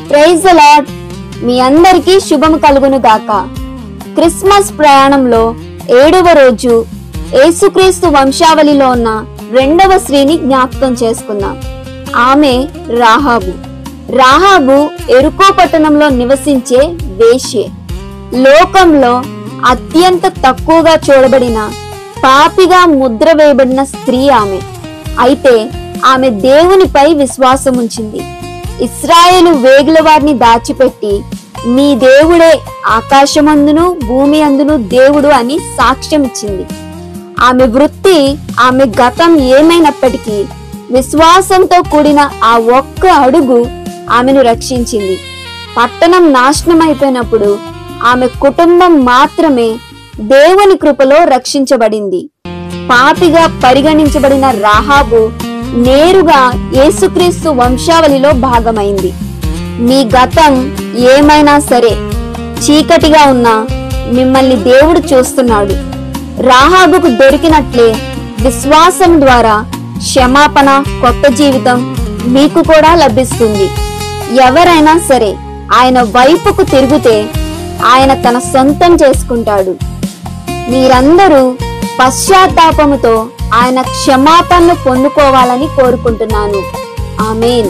Praise the lord. మీ అందరికీ శుభము కలుగును గాక. క్రిస్మస్ ప్రయాణంలో 7వ రోజు యేసుక్రీస్తు వంశావళిలో ఉన్న 2వ స్త్రీని జ్ఞాపకం చేసుకుందాం. ఆమె రాహాబు. రాహాబు యెరికో పట్టణంలో నివసించే వేశ్యే. లోకంలో అత్యంత తక్కువగా చూడబడిన పాపిగా ముద్ర వేయబడిన స్త్రీ ఆమె. అయితే ఆమె దేవునిపై విశ్వాసం ఉంచింది. ఇశ్రాయేలు వేగుల వారిని దాచిపెట్టి మీ దేవుడే ఆకాశమందును భూమి అందును దేవుడు అని సాక్ష్యం ఇచ్చింది. ఆమె వృత్తి, ఆమె గతం ఏమైనప్పటికీ విశ్వాసంతో కూడిన ఆ ఒక్క అడుగు ఆమెను రక్షించింది. పట్టణం నాశనం అయిపోయినప్పుడు ఆమె కుటుంబం మాత్రమే దేవుని కృపలో రక్షించబడింది. పాపిగా పరిగణించబడిన రాహాబు నేరుగా యేసుక్రీస్తు వంశావళిలో భాగమైంది. మీ గతం ఏమైనా సరే, చీకటిగా ఉన్నా మిమ్మల్ని దేవుడు చూస్తున్నాడు. రాహాబుకు దొరికినట్లే విశ్వాసం ద్వారా క్షమాపణ, కొత్త జీవితం మీకు కూడా లభిస్తుంది. ఎవరైనా సరే ఆయన వైపుకు తిరిగితే ఆయన తన సొంతం చేసుకుంటాడు. మీరందరూ పశ్చాత్తాపముతో ఆయన క్షమాపణను పొందుకోవాలని కోరుకుంటున్నాను. ఆమేన్.